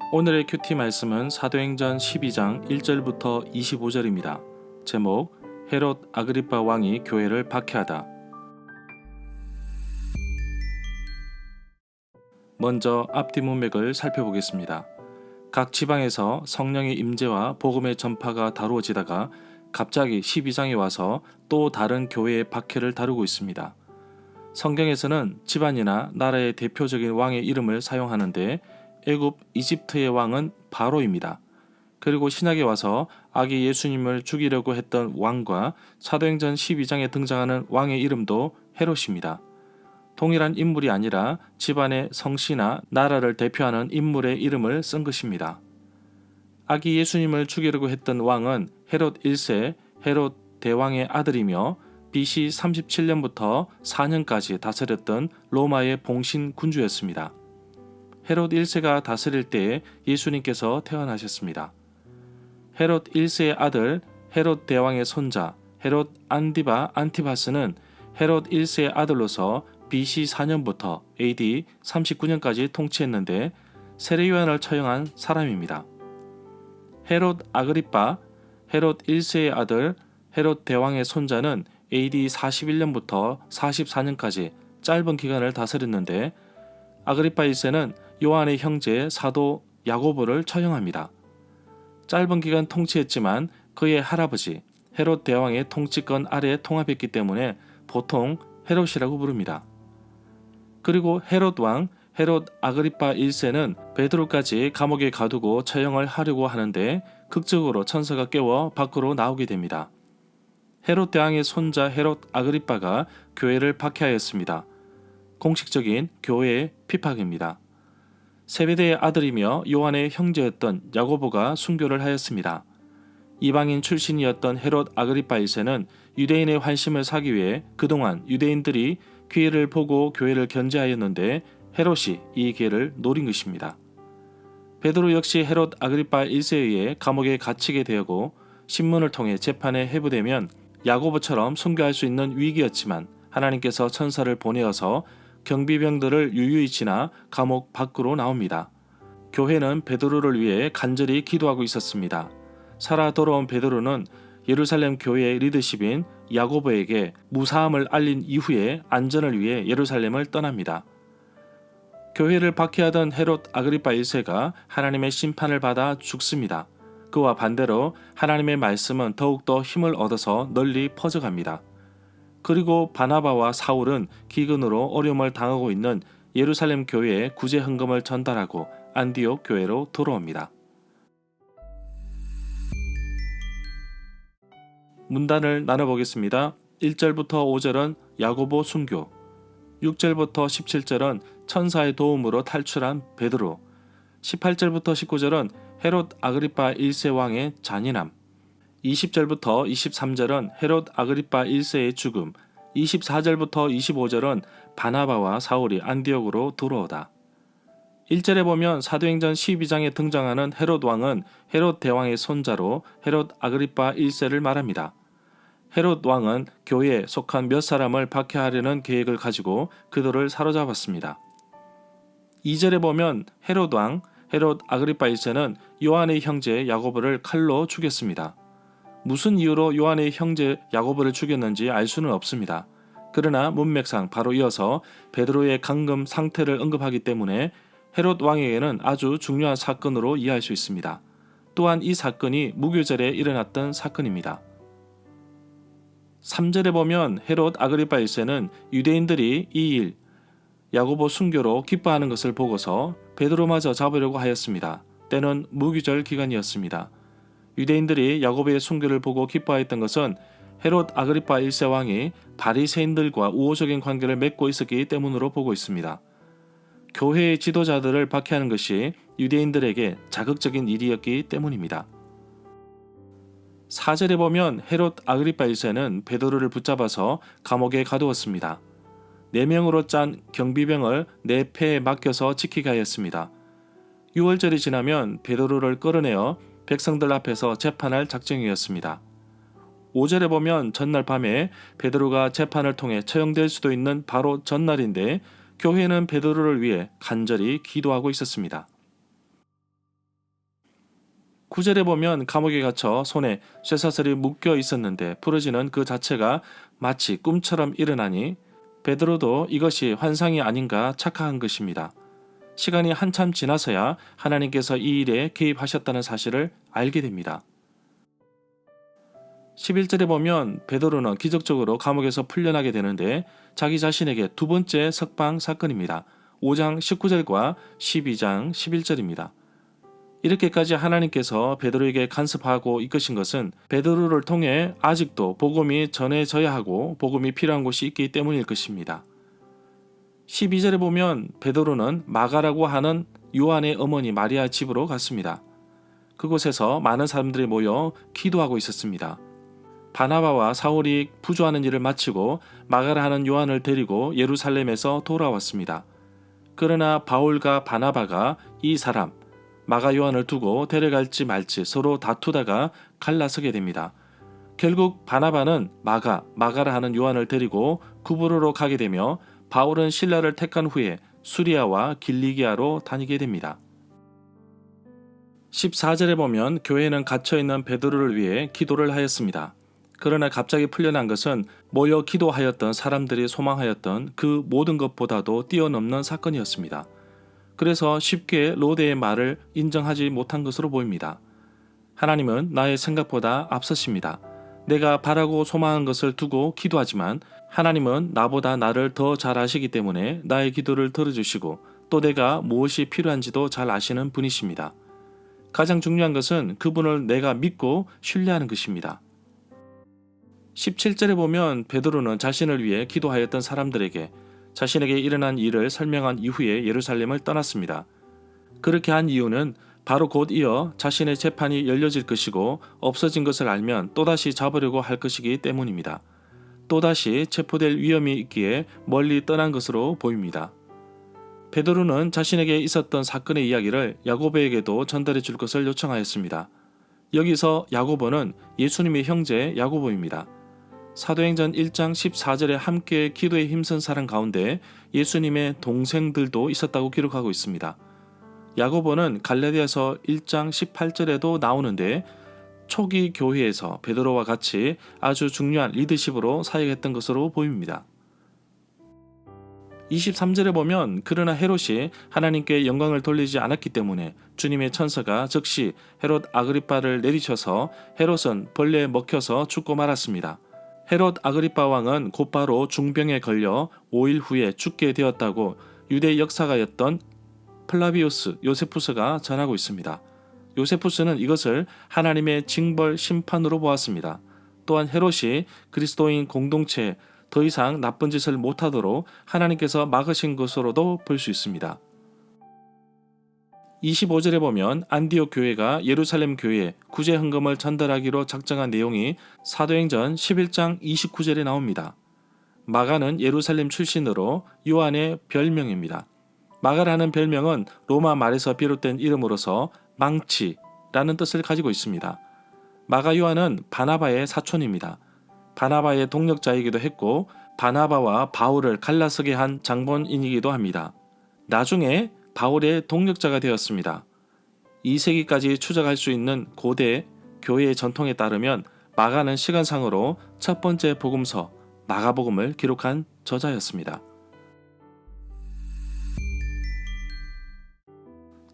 오늘의 큐티 말씀은 사도행전 12장 1절부터 25절입니다. 제목 헤롯 아그리파 왕이 교회를 박해하다. 먼저 앞뒤 문맥을 살펴보겠습니다. 각 지방에서 성령의 임재와 복음의 전파가 다루어지다가 갑자기 12장에 와서 또 다른 교회의 박해를 다루고 있습니다. 성경에서는 집안이나 나라의 대표적인 왕의 이름을 사용하는데 애굽 이집트의 왕은 바로입니다. 그리고 신약에 와서 아기 예수님을 죽이려고 했던 왕과 사도행전 12장에 등장하는 왕의 이름도 헤롯입니다. 동일한 인물이 아니라 집안의 성씨나 나라를 대표하는 인물의 이름을 쓴 것입니다. 아기 예수님을 죽이려고 했던 왕은 헤롯 1세 헤롯 대왕의 아들이며 BC 37년부터 4년까지 다스렸던 로마의 봉신 군주였습니다. 헤롯 1세가 다스릴 때에 예수님께서 태어나셨습니다. 헤롯 1세의 아들 헤롯 대왕의 손자 헤롯 안티바스는 헤롯 1세의 아들로서 BC 4년부터 AD 39년까지 통치했는데 세례요한을 처형한 사람입니다. 헤롯 아그리파 헤롯 1세의 아들 헤롯 대왕의 손자는 AD 41년부터 44년까지 짧은 기간을 다스렸는데 아그리파 1세는 요한의 형제 사도 야고보를 처형합니다. 짧은 기간 통치했지만 그의 할아버지 헤롯 대왕의 통치권 아래에 통합했기 때문에 보통 헤롯이라고 부릅니다. 그리고 헤롯 왕 헤롯 아그리파 1세는 베드로까지 감옥에 가두고 처형을 하려고 하는데 극적으로 천사가 깨워 밖으로 나오게 됩니다. 헤롯 대왕의 손자 헤롯 아그리파가 교회를 박해하였습니다. 공식적인 교회의 핍박입니다. 세베대의 아들이며 요한의 형제였던 야고보가 순교를 하였습니다. 이방인 출신이었던 헤롯 아그리파 1세는 유대인의 환심을 사기 위해 그동안 유대인들이 기회를 보고 교회를 견제하였는데 헤롯이 이 기회를 노린 것입니다. 베드로 역시 헤롯 아그리파 1세에 의해 감옥에 갇히게 되었고 신문을 통해 재판에 회부되면 야고보처럼 순교할 수 있는 위기였지만 하나님께서 천사를 보내어서 경비병들을 유유히 지나 감옥 밖으로 나옵니다. 교회는 베드로를 위해 간절히 기도하고 있었습니다. 살아 돌아온 베드로는 예루살렘 교회의 리더십인 야고보에게 무사함을 알린 이후에 안전을 위해 예루살렘을 떠납니다. 교회를 박해하던 헤롯 아그리파 1세가 하나님의 심판을 받아 죽습니다. 그와 반대로 하나님의 말씀은 더욱더 힘을 얻어서 널리 퍼져갑니다. 그리고 바나바와 사울은 기근으로 어려움을 당하고 있는 예루살렘 교회에 구제 헌금을 전달하고 안디옥 교회로 돌아옵니다. 문단을 나눠보겠습니다. 1절부터 5절은 야고보 순교, 6절부터 17절은 천사의 도움으로 탈출한 베드로, 18절부터 19절은 헤롯 아그리파 1세 왕의 잔인함, 20절부터 23절은 헤롯 아그리파 1세의 죽음, 24절부터 25절은 바나바와 사울이 안디옥으로 들어오다. 1절에 보면 사도행전 12장에 등장하는 헤롯 왕은 헤롯 대왕의 손자로 헤롯 아그리파 1세를 말합니다. 헤롯 왕은 교회에 속한 몇 사람을 박해하려는 계획을 가지고 그들을 사로잡았습니다. 2절에 보면 헤롯 왕 헤롯 아그리파 1세는 요한의 형제 야고보를 칼로 죽였습니다. 무슨 이유로 요한의 형제 야고보를 죽였는지 알 수는 없습니다. 그러나 문맥상 바로 이어서 베드로의 감금 상태를 언급하기 때문에 헤롯 왕에게는 아주 중요한 사건으로 이해할 수 있습니다. 또한 이 사건이 무교절에 일어났던 사건입니다. 3절에 보면 헤롯 아그리파 1세는 유대인들이 이 일, 야고보 순교로 기뻐하는 것을 보고서 베드로마저 잡으려고 하였습니다. 때는 무교절 기간이었습니다. 유대인들이 야고보의 순교를 보고 기뻐했던 것은 헤롯 아그리파 1세 왕이 바리새인들과 우호적인 관계를 맺고 있었기 때문으로 보고 있습니다. 교회의 지도자들을 박해하는 것이 유대인들에게 자극적인 일이었기 때문입니다. 4절에 보면 헤롯 아그리파 1세는 베드로를 붙잡아서 감옥에 가두었습니다. 4명으로 짠 경비병을 네 패에 맡겨서 지키게 하였습니다. 6월절이 지나면 베드로를 끌어내어 백성들 앞에서 재판할 작정이었습니다. 5절에 보면 전날 밤에 베드로가 재판을 통해 처형될 수도 있는 바로 전날인데 교회는 베드로를 위해 간절히 기도하고 있었습니다. 9절에 보면 감옥에 갇혀 손에 쇠사슬이 묶여 있었는데 부러지는 그 자체가 마치 꿈처럼 일어나니 베드로도 이것이 환상이 아닌가 착각한 것입니다. 시간이 한참 지나서야 하나님께서 이 일에 개입하셨다는 사실을 알게 됩니다. 11절에 보면 베드로는 기적적으로 감옥에서 풀려나게 되는데 자기 자신에게 두 번째 석방 사건입니다. 5장 19절과 12장 11절입니다. 이렇게까지 하나님께서 베드로에게 간섭하고 이끄신 것은 베드로를 통해 아직도 복음이 전해져야 하고 복음이 필요한 곳이 있기 때문일 것입니다. 12절에 보면 베드로는 마가라고 하는 요한의 어머니 마리아 집으로 갔습니다. 그곳에서 많은 사람들이 모여 기도하고 있었습니다. 바나바와 사울이 부조하는 일을 마치고 마가라 하는 요한을 데리고 예루살렘에서 돌아왔습니다. 그러나 바울과 바나바가 이 사람 마가 요한을 두고 데려갈지 말지 서로 다투다가 갈라서게 됩니다. 결국 바나바는 마가라 하는 요한을 데리고 구브로로 가게 되며 바울은 신라를 택한 후에 수리아와 길리기아로 다니게 됩니다. 14절에 보면 교회는 갇혀있는 베드로를 위해 기도를 하였습니다. 그러나 갑자기 풀려난 것은 모여 기도하였던 사람들이 소망하였던 그 모든 것보다도 뛰어넘는 사건이었습니다. 그래서 쉽게 로데의 말을 인정하지 못한 것으로 보입니다. 하나님은 나의 생각보다 앞서십니다. 내가 바라고 소망한 것을 두고 기도하지만 하나님은 나보다 나를 더 잘 아시기 때문에 나의 기도를 들어주시고 또 내가 무엇이 필요한지도 잘 아시는 분이십니다. 가장 중요한 것은 그분을 내가 믿고 신뢰하는 것입니다. 17절에 보면 베드로는 자신을 위해 기도하였던 사람들에게 자신에게 일어난 일을 설명한 이후에 예루살렘을 떠났습니다. 그렇게 한 이유는 바로 곧 이어 자신의 재판이 열려질 것이고 없어진 것을 알면 또다시 잡으려고 할 것이기 때문입니다. 또다시 체포될 위험이 있기에 멀리 떠난 것으로 보입니다. 베드로는 자신에게 있었던 사건의 이야기를 야고보에게도 전달해 줄 것을 요청하였습니다. 여기서 야고보는 예수님의 형제 야고보입니다. 사도행전 1장 14절에 함께 기도에 힘쓴 사람 가운데 예수님의 동생들도 있었다고 기록하고 있습니다. 야고보는 갈라디아서 1장 18절에도 나오는데 초기 교회에서 베드로와 같이 아주 중요한 리더십으로 사역했던 것으로 보입니다. 23절에 보면 그러나 헤롯이 하나님께 영광을 돌리지 않았기 때문에 주님의 천사가 즉시 헤롯 아그리빠를 내리쳐서 헤롯은 벌레에 먹혀서 죽고 말았습니다. 헤롯 아그리빠 왕은 곧바로 중병에 걸려 5일 후에 죽게 되었다고 유대 역사가였던 플라비우스 요세푸스가 전하고 있습니다. 요세푸스는 이것을 하나님의 징벌 심판으로 보았습니다. 또한 헤롯이 그리스도인 공동체에 더 이상 나쁜 짓을 못하도록 하나님께서 막으신 것으로도 볼 수 있습니다. 25절에 보면 안디옥 교회가 예루살렘 교회에 구제 헌금을 전달하기로 작정한 내용이 사도행전 11장 29절에 나옵니다. 마가는 예루살렘 출신으로 요한의 별명입니다. 마가라는 별명은 로마 말에서 비롯된 이름으로서 망치라는 뜻을 가지고 있습니다. 마가 요한은 바나바의 사촌입니다. 바나바의 동력자이기도 했고 바나바와 바울을 갈라서게 한 장본인이기도 합니다. 나중에 바울의 동력자가 되었습니다. 2세기까지 추적할 수 있는 고대 교회의 전통에 따르면 마가는 시간상으로 첫 번째 복음서 마가복음을 기록한 저자였습니다.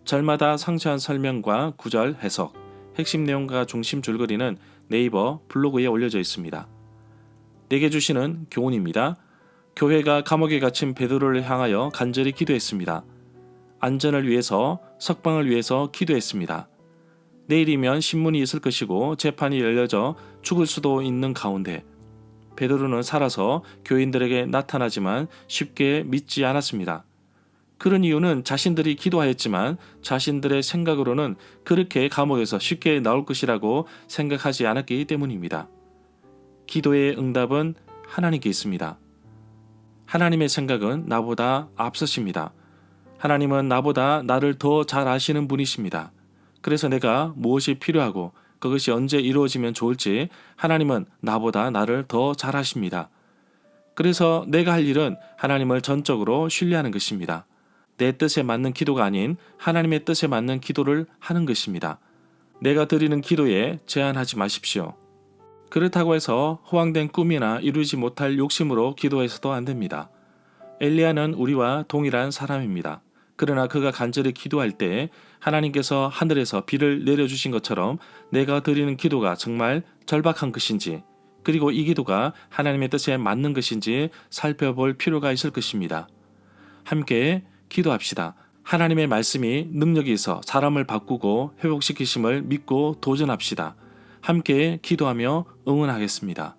절마다 상세한 설명과 구절 해석, 핵심 내용과 중심 줄거리는 네이버 블로그에 올려져 있습니다. 내게 주시는 교훈입니다. 교회가 감옥에 갇힌 베드로를 향하여 간절히 기도했습니다. 안전을 위해서, 석방을 위해서 기도했습니다. 내일이면 신문이 있을 것이고 재판이 열려져 죽을 수도 있는 가운데 베드로는 살아서 교인들에게 나타나지만 쉽게 믿지 않았습니다. 그런 이유는 자신들이 기도하였지만 자신들의 생각으로는 그렇게 감옥에서 쉽게 나올 것이라고 생각하지 않았기 때문입니다. 기도의 응답은 하나님께 있습니다. 하나님의 생각은 나보다 앞서십니다. 하나님은 나보다 나를 더 잘 아시는 분이십니다. 그래서 내가 무엇이 필요하고 그것이 언제 이루어지면 좋을지 하나님은 나보다 나를 더 잘 아십니다. 그래서 내가 할 일은 하나님을 전적으로 신뢰하는 것입니다. 내 뜻에 맞는 기도가 아닌 하나님의 뜻에 맞는 기도를 하는 것입니다. 내가 드리는 기도에 제한하지 마십시오. 그렇다고 해서 허황된 꿈이나 이루지 못할 욕심으로 기도해서도 안 됩니다. 엘리야는 우리와 동일한 사람입니다. 그러나 그가 간절히 기도할 때 하나님께서 하늘에서 비를 내려주신 것처럼 내가 드리는 기도가 정말 절박한 것인지, 그리고 이 기도가 하나님의 뜻에 맞는 것인지 살펴볼 필요가 있을 것입니다. 함께 기도합시다. 하나님의 말씀이 능력이 있어 사람을 바꾸고 회복시키심을 믿고 도전합시다. 함께 기도하며 응원하겠습니다.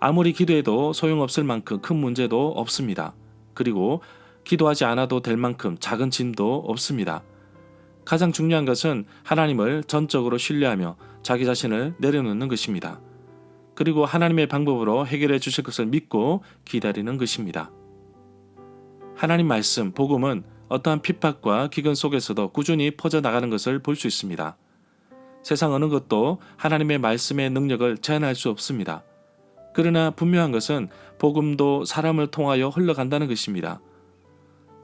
아무리 기도해도 소용없을 만큼 큰 문제도 없습니다. 그리고 기도하지 않아도 될 만큼 작은 짐도 없습니다. 가장 중요한 것은 하나님을 전적으로 신뢰하며 자기 자신을 내려놓는 것입니다. 그리고 하나님의 방법으로 해결해 주실 것을 믿고 기다리는 것입니다. 하나님 말씀, 복음은 어떠한 핍박과 기근 속에서도 꾸준히 퍼져나가는 것을 볼 수 있습니다. 세상 어느 것도 하나님의 말씀의 능력을 제한할 수 없습니다. 그러나 분명한 것은 복음도 사람을 통하여 흘러간다는 것입니다.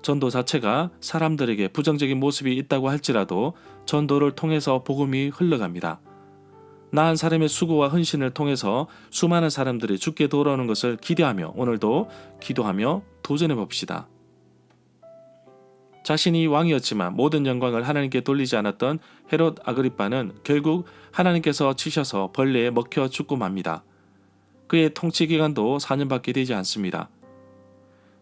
전도 자체가 사람들에게 부정적인 모습이 있다고 할지라도 전도를 통해서 복음이 흘러갑니다. 나 한 사람의 수고와 헌신을 통해서 수많은 사람들이 죽게 돌아오는 것을 기대하며 오늘도 기도하며 도전해 봅시다. 자신이 왕이었지만 모든 영광을 하나님께 돌리지 않았던 헤롯 아그리빠는 결국 하나님께서 치셔서 벌레에 먹혀 죽고 맙니다. 그의 통치 기간도 4년밖에 되지 않습니다.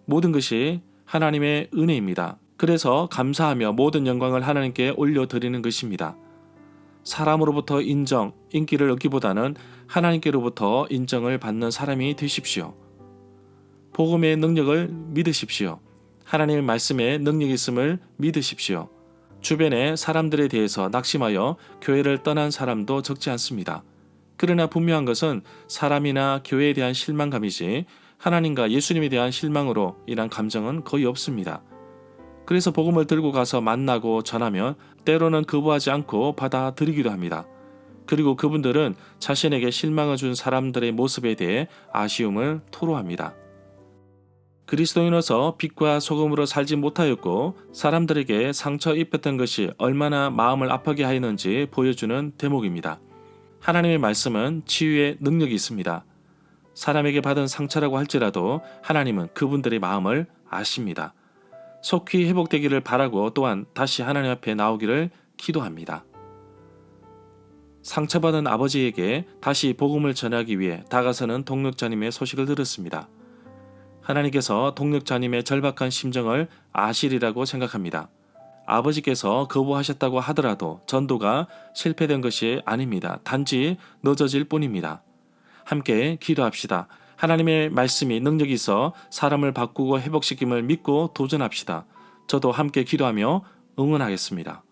모든 것이 하나님의 은혜입니다. 그래서 감사하며 모든 영광을 하나님께 올려드리는 것입니다. 사람으로부터 인정, 인기를 얻기보다는 하나님께로부터 인정을 받는 사람이 되십시오. 복음의 능력을 믿으십시오. 하나님의 말씀에 능력이 있음을 믿으십시오. 주변의 사람들에 대해서 낙심하여 교회를 떠난 사람도 적지 않습니다. 그러나 분명한 것은 사람이나 교회에 대한 실망감이지 하나님과 예수님에 대한 실망으로 인한 감정은 거의 없습니다. 그래서 복음을 들고 가서 만나고 전하면 때로는 거부하지 않고 받아들이기도 합니다. 그리고 그분들은 자신에게 실망을 준 사람들의 모습에 대해 아쉬움을 토로합니다. 그리스도인으로서 빛과 소금으로 살지 못하였고 사람들에게 상처 입혔던 것이 얼마나 마음을 아프게 하였는지 보여주는 대목입니다. 하나님의 말씀은 치유의 능력이 있습니다. 사람에게 받은 상처라고 할지라도 하나님은 그분들의 마음을 아십니다. 속히 회복되기를 바라고 또한 다시 하나님 앞에 나오기를 기도합니다. 상처받은 아버지에게 다시 복음을 전하기 위해 다가서는 동력자님의 소식을 들었습니다. 하나님께서 동력자님의 절박한 심정을 아시리라고 생각합니다. 아버지께서 거부하셨다고 하더라도 전도가 실패된 것이 아닙니다. 단지 늦어질 뿐입니다. 함께 기도합시다. 하나님의 말씀이 능력이 있어 사람을 바꾸고 회복시킴을 믿고 도전합시다. 저도 함께 기도하며 응원하겠습니다.